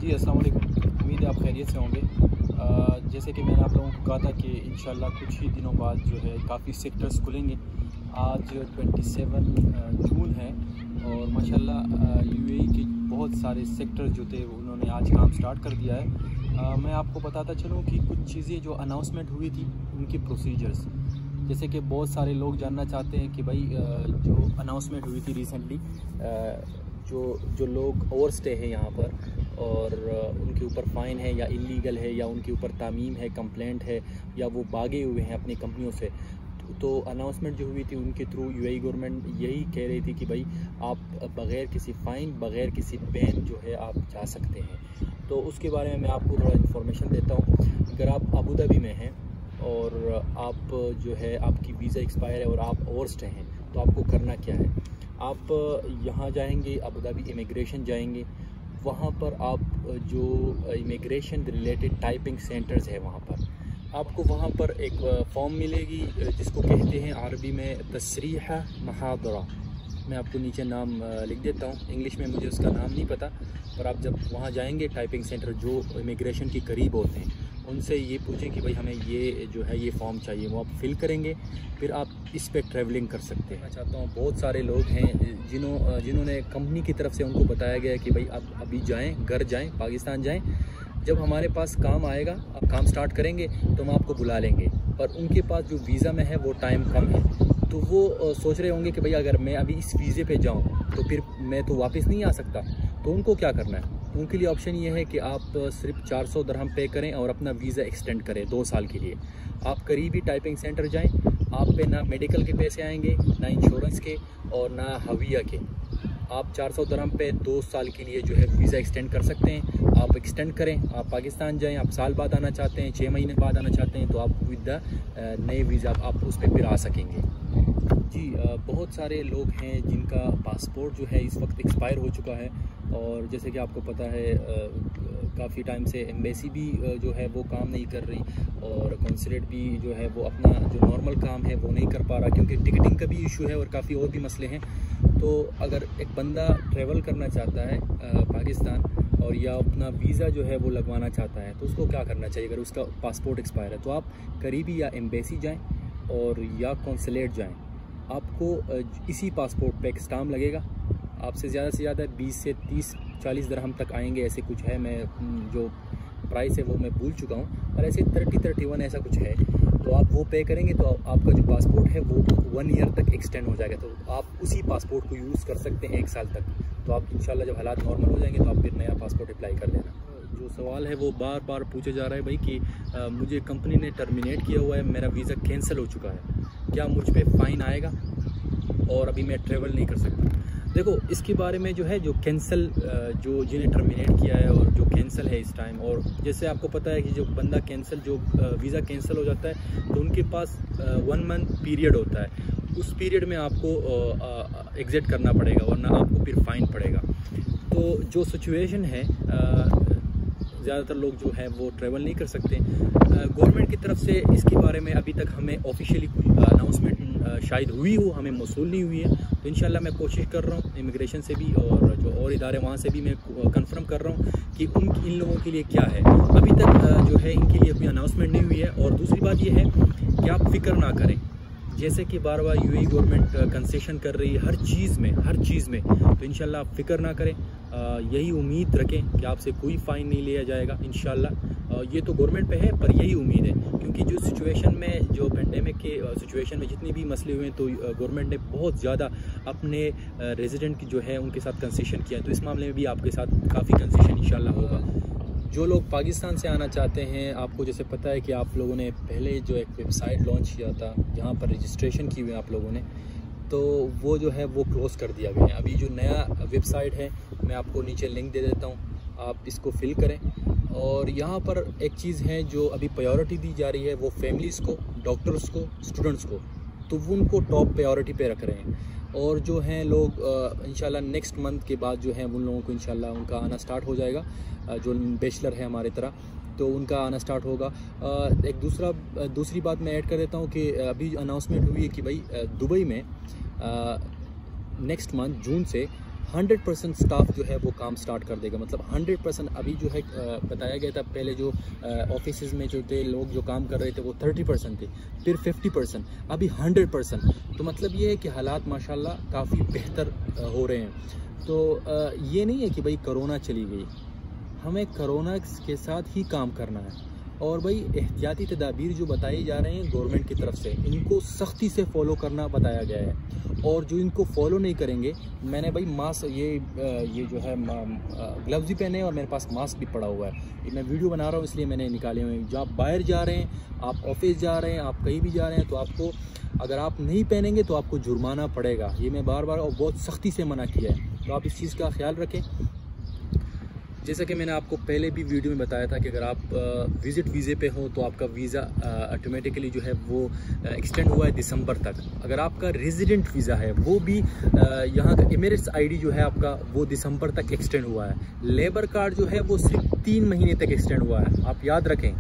जी अस्सलाम वालेकुम। उम्मीद है आप खैरियत से होंगे। जैसे कि मैंने आप लोगों को कहा था कि इंशाल्लाह कुछ ही दिनों बाद जो है काफ़ी सेक्टर्स खुलेंगे। आज 27 जून है और माशाल्लाह यूएई के बहुत सारे सेक्टर जो थे उन्होंने आज काम स्टार्ट कर दिया है। मैं आपको बताता चलूँ कि कुछ चीज़ें जो अनाउंसमेंट हुई थी उनकी प्रोसीजर्स, जैसे कि बहुत सारे लोग जानना चाहते हैं कि भाई जो अनाउंसमेंट हुई थी रिसेंटली, जो लोग ओवर स्टे हैं यहाँ पर और उनके ऊपर फ़ाइन है या इलीगल है या उनके ऊपर तामीम है, कंप्लेंट है या वो भागे हुए हैं अपनी कंपनियों से, तो अनाउंसमेंट जो हुई थी उनके थ्रू यूएई गवर्नमेंट यही कह रही थी कि भाई आप बग़ैर किसी फ़ाइन, बग़ैर किसी बैन जो है आप जा सकते हैं। तो उसके बारे में मैं आपको थोड़ा इन्फॉर्मेशन देता हूँ। अगर आप अबू धाबी में हैं और आप जो है आपकी वीज़ा एक्सपायर है और आप ओवर स्टे हैं तो आपको करना क्या है। आप यहाँ जाएंगे, अबू धाबी इमिग्रेशन जाएंगे, वहाँ पर आप जो इमिग्रेशन रिलेटेड टाइपिंग सेंटर्स है वहाँ पर आपको वहाँ पर एक फॉर्म मिलेगी जिसको कहते हैं अरबी में तसरीह महादरा। मैं आपको नीचे नाम लिख देता हूँ, इंग्लिश में मुझे उसका नाम नहीं पता, पर आप जब वहाँ जाएंगे टाइपिंग सेंटर जो इमिग्रेशन के करीब होते हैं उनसे ये पूछें कि भाई हमें ये जो है ये फॉर्म चाहिए, वो आप फिल करेंगे, फिर आप इस पे ट्रैवलिंग कर सकते हैं। मैं चाहता हूँ बहुत सारे लोग हैं जिन्होंने कंपनी की तरफ से उनको बताया गया कि भाई आप अभी जाएं, घर जाएं, पाकिस्तान जाएं, जब हमारे पास काम आएगा, आप काम स्टार्ट करेंगे तो हम आपको बुला लेंगे। पर उनके पास जो वीज़ा में है वो टाइम कम है, तो वो सोच रहे होंगे कि भाई अगर मैं अभी इस वीज़े पे जाऊँ तो फिर मैं तो वापस नहीं आ सकता। तो उनको क्या करना है, उनके लिए ऑप्शन ये है कि आप सिर्फ 400 दिरहम पे करें और अपना वीज़ा एक्सटेंड करें 2 साल के लिए। आप करीबी टाइपिंग सेंटर जाएं, आप पे ना मेडिकल के पैसे आएंगे, ना इंश्योरेंस के और ना हविया के। आप 400 दिरहम पे 2 साल के लिए जो है वीज़ा एक्सटेंड कर सकते हैं। आप एक्सटेंड करें, आप पाकिस्तान जाएं, आप साल बाद आना चाहते हैं, 6 महीने बाद आना चाहते हैं, तो आप विद द नए वीज़ा आप उस पर फिर आ सकेंगे। जी बहुत सारे लोग हैं जिनका पासपोर्ट जो है इस वक्त एक्सपायर हो चुका है और जैसे कि आपको पता है काफ़ी टाइम से एम्बेसी भी जो है वो काम नहीं कर रही और कौंसलेट भी जो है वो अपना जो नॉर्मल काम है वो नहीं कर पा रहा क्योंकि टिकटिंग का भी इशू है और काफ़ी और भी मसले हैं। तो अगर एक बंदा ट्रैवल करना चाहता है पाकिस्तान और या अपना वीज़ा जो है वो लगवाना चाहता है तो उसको क्या करना चाहिए अगर उसका पासपोर्ट एक्सपायर है। तो आप करीबी या एम्बेसी जाएँ और या कौंसलेट जाएँ, आपको इसी पासपोर्ट पे एक स्टाम्प लगेगा, आपसे ज़्यादा 20 से 30-40 दिरहम तक आएंगे, ऐसे कुछ है, मैं जो प्राइस है वो मैं भूल चुका हूँ, पर ऐसे 30-31 ऐसा कुछ है। तो आप वो पे करेंगे तो आपका जो पासपोर्ट है वो 1 ईयर तक एक्सटेंड हो जाएगा, तो आप उसी पासपोर्ट को यूज़ कर सकते हैं 1 साल तक। तो आप इंशाल्लाह जब हालात नॉर्मल हो जाएंगे तो आप फिर नया पासपोर्ट अप्लाई कर देना। जो सवाल है वो बार बार पूछा जा रहा है भाई कि मुझे कंपनी ने टर्मिनेट किया हुआ है, मेरा वीज़ा कैंसिल हो चुका है, क्या मुझ पे फ़ाइन आएगा और अभी मैं ट्रैवल नहीं कर सकता। देखो इसके बारे में जो है जो कैंसिल जो जिन्हें टर्मिनेट किया है और जो कैंसिल है इस टाइम, और जैसे आपको पता है कि जो बंदा कैंसिल जो वीज़ा कैंसिल हो जाता है तो उनके पास 1 मंथ पीरियड होता है, उस पीरियड में आपको एग्जिट करना पड़ेगा वरना आपको फिर फ़ाइन पड़ेगा। तो जो सिचुएशन है ज़्यादातर लोग जो है वो ट्रैवल नहीं कर सकते। गवर्नमेंट की तरफ से इसके बारे में अभी तक हमें ऑफिशियली कोई अनाउंसमेंट शायद हुई हो, हमें मौसूल नहीं हुई है। तो इंशाल्लाह मैं कोशिश कर रहा हूँ इमिग्रेशन से भी और जो और इदारे वहाँ से भी मैं कंफर्म कर रहा हूँ कि इन लोगों के लिए क्या है। अभी तक जो है इनके लिए कोई अनाउंसमेंट नहीं हुई है। और दूसरी बात ये है कि आप फिक्र ना करें, जैसे कि बार बार यूएई गवर्नमेंट कंसेशन कर रही है हर चीज़ में, तो इंशाल्लाह आप फिक्र ना करें, यही उम्मीद रखें कि आपसे कोई फ़ाइन नहीं लिया जाएगा इंशाल्लाह। ये तो गवर्नमेंट पे है पर यही उम्मीद है क्योंकि जो सिचुएशन में जो पेंडेमिक के सिचुएशन में जितने भी मसले हुए तो गवर्नमेंट ने बहुत ज़्यादा अपने रेजिडेंट की जो है उनके साथ कंसेशन किया, तो इस मामले में भी आपके साथ काफ़ी कंसेशन इंशाल्लाह होगा। जो लोग पाकिस्तान से आना चाहते हैं, आपको जैसे पता है कि आप लोगों ने पहले जो एक वेबसाइट लॉन्च किया था जहाँ पर रजिस्ट्रेशन की हुई आप लोगों ने, तो वो जो है वो क्लोज़ कर दिया गया है। अभी जो नया वेबसाइट है मैं आपको नीचे लिंक दे देता हूँ, आप इसको फिल करें। और यहाँ पर एक चीज़ है जो अभी प्रायोरिटी दी जा रही है वो फैमिलीज़ को, डॉक्टर्स को, स्टूडेंट्स को, तो वो उनको टॉप प्रायोरिटी पे रख रहे हैं। और जो हैं लोग इंशाल्लाह नेक्स्ट मंथ के बाद जो हैं उन लोगों को इंशाल्लाह उनका आना स्टार्ट हो जाएगा, जो बैचलर है हमारे तरह, तो उनका आना स्टार्ट होगा। एक दूसरी बात मैं ऐड कर देता हूँ कि अभी अनाउंसमेंट हुई है कि भाई दुबई में नेक्स्ट मंथ जून से 100% स्टाफ जो है वो काम स्टार्ट कर देगा। मतलब 100% अभी जो है बताया गया था पहले जो ऑफिस में जो थे लोग जो काम कर रहे थे वो 30% थे, फिर 50%, अभी 100%। तो मतलब ये है कि हालात माशाल्लाह काफ़ी बेहतर हो रहे हैं। तो ये नहीं है कि भाई कोरोना चली गई, हमें कोरोना के साथ ही काम करना है। और भाई एहतियाती तदाबीर जो बताए जा रहे हैं गवर्नमेंट की तरफ से, इनको सख्ती से फॉलो करना बताया गया है। और जो इनको फॉलो नहीं करेंगे, मैंने भाई मास्क ये जो है ग्लव्स भी पहने और मेरे पास मास्क भी पड़ा हुआ है। मैं वीडियो बना रहा हूँ इसलिए मैंने निकाले हुए हैं। जो आप बाहर जा रहे हैं, आप ऑफिस जा रहे हैं, आप कहीं भी जा रहे हैं, तो आपको अगर आप नहीं पहनेंगे तो आपको जुर्माना पड़ेगा। ये मैं बार बार और बहुत सख्ती से मना किया है, तो आप इस चीज़ का ख्याल रखें। जैसा कि मैंने आपको पहले भी वीडियो में बताया था कि अगर आप विज़िट वीज़े पे हो तो आपका वीज़ा ऑटोमेटिकली जो है वो एक्सटेंड हुआ है दिसंबर तक। अगर आपका रेजिडेंट वीज़ा है वो भी यहाँ का एमिरेट्स आईडी जो है आपका वो दिसंबर तक एक्सटेंड हुआ है। लेबर कार्ड जो है वो सिर्फ 3 महीने तक एक्सटेंड हुआ है। आप याद रखें,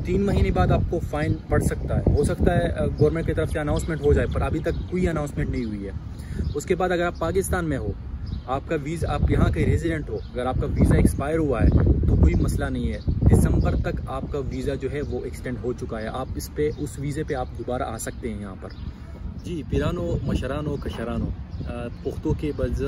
3 महीने बाद आपको फ़ाइन पड़ सकता है। हो सकता है गवर्नमेंट की तरफ से अनाउंसमेंट हो जाए, पर अभी तक कोई अनाउंसमेंट नहीं हुई है। उसके बाद अगर आप पाकिस्तान में हो, आपका वीज़ा, आप यहाँ के रेजिडेंट हो, अगर आपका वीज़ा एक्सपायर हुआ है तो कोई मसला नहीं है। दिसंबर तक आपका वीज़ा जो है वो एक्सटेंड हो चुका है। आप इस पे उस वीज़े पे आप दोबारा आ सकते हैं यहाँ पर। जी पिरानो मशरानो कशरानो पुख्तो के बज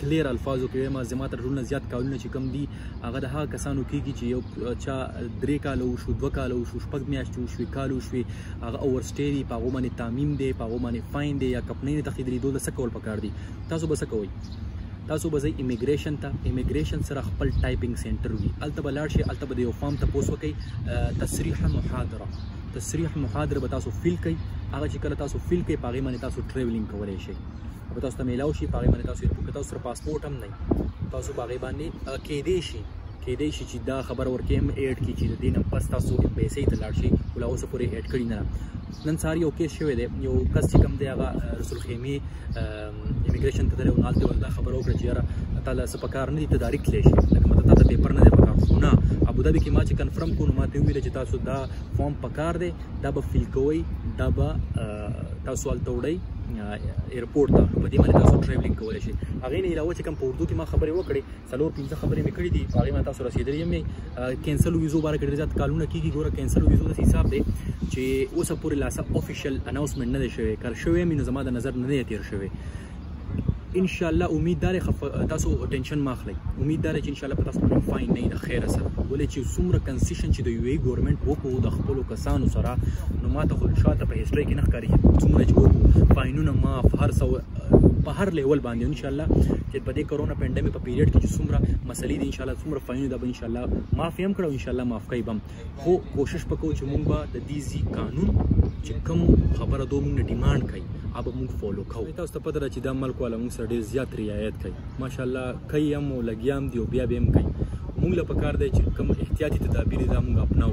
क्लियर अल्फाजों के माजिमात रुल ज़्यादा काउल चिकम दी अगदहा कसानो की चाहिए अच्छा द्रे का लो शुद्ध का लो शुष्पक में आशु श्विकालू श्वी ओवर स्टेरी पागो माने तामीम दे पागो माने फाइन दे या कपने तखीदरी दो सकल पकड़ दी तासो बस कोई तासो बज़ई इमिग्रेशन था। इमिग्रेशन सर खपल टाइपिंग सेंटर हुई अलतब लार्शे अलतब दे फॉर्म तपोस वकई तसरीह मुहादरा बतासो फिल कई आगे चिकल तासो फिल कई पागे माने तासो ट्रेवलिंग कवरे शे बतासो तमेलाओ शी पागे माने तासो बतासो पासपोर्ट हम नहीं तासो पागे बाने केदेशी चिदा खबर और केम ऐड की चीज़ दिन बस तासो पैसे ही तलाशी बुलाओ से पूरे ऐड करी ना नन सारी ओके शवे दे यो कस चिकम दे आगा रसूल खेमी इमिग्रेशन तदरे उनालते वल्दा खबर और चियारा ताला सपकार नहीं तदारिक लेशे लेकिन मतलब ताता पेपर ना दे पकार ना अबू धाबी की माची कंफर्म को माते हुए चिता सुदा फॉर्म पकार दे दब फिल कोई दब तासो अलतोड़ई एयरपोर्ट था बदी माने तासो ट्रैवलिंग कोले शे अगे नहीं लाओ चिकम पोर्दू की मां खबरें वो कड़े सलोर 3 खबरें में कड़ी थी आगे मां तासो रसीदरी में कैंसिल वीज़ो बार कड़ी जात कानून की गोरा कैंसिल वीज़ो दस हिसाब दे जे वो सब पूरे लासा ऑफिशियल अनाउंसमेंट न दे शवे कर शवे में जमादा नजर न दे तीर शवे इंशाल्लाह उम्मीददार तासो टेंशन माखली उम्मीददार इंशाल्लाह तासो फाइन नहीं द खैर असर बोले ची सुमर कंसेशन ची द यूए गवर्नमेंट वो को द खपलो कसानो सरा नो माता खुल शात पे हिस्ट्री की न करी सुमर ची वो फाइनू न माफ हर सौ हर लेवल बांधे इंशाल्लाह जे बदे कोरोना पेंडेमिक पे पीरियड की सुमरा मसली दी इंशाल्लाह सुमर फाइन द इंशाल्लाह माफ हम करो इंशाल्लाह माफ कई बम हो कोशिश पको च मुंबा द दीजी कानून च कम खबर दो मुंग ने डिमांड कई अब मुंग फॉलो खाओ तास त पदर च द मल को मुंग सडे ज्यादा रियायत कई माशाल्लाह कई हम लगियाम दियो बिया बेम कई मुंग ल पकार दे च कम एहतियाती तदाबीर दा मुंग अपनाओ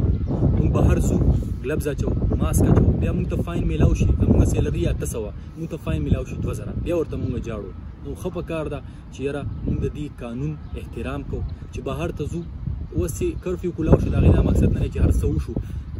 मुंग बाहर सु ग्लव्स आचो मास्क आचो बिया मुंग त फाइन मिलाओ शी मुंग सैलरी आता सवा मुंग त फाइन मिलाओ शी 2000 बिया और त मुंग जाड़ो नो खप कार दा चेरा मुंग दी कानून एहतराम को च बाहर तजू वसी कर्फ्यू कुलाओ शी दा गदा मकसद ने च हर सो शो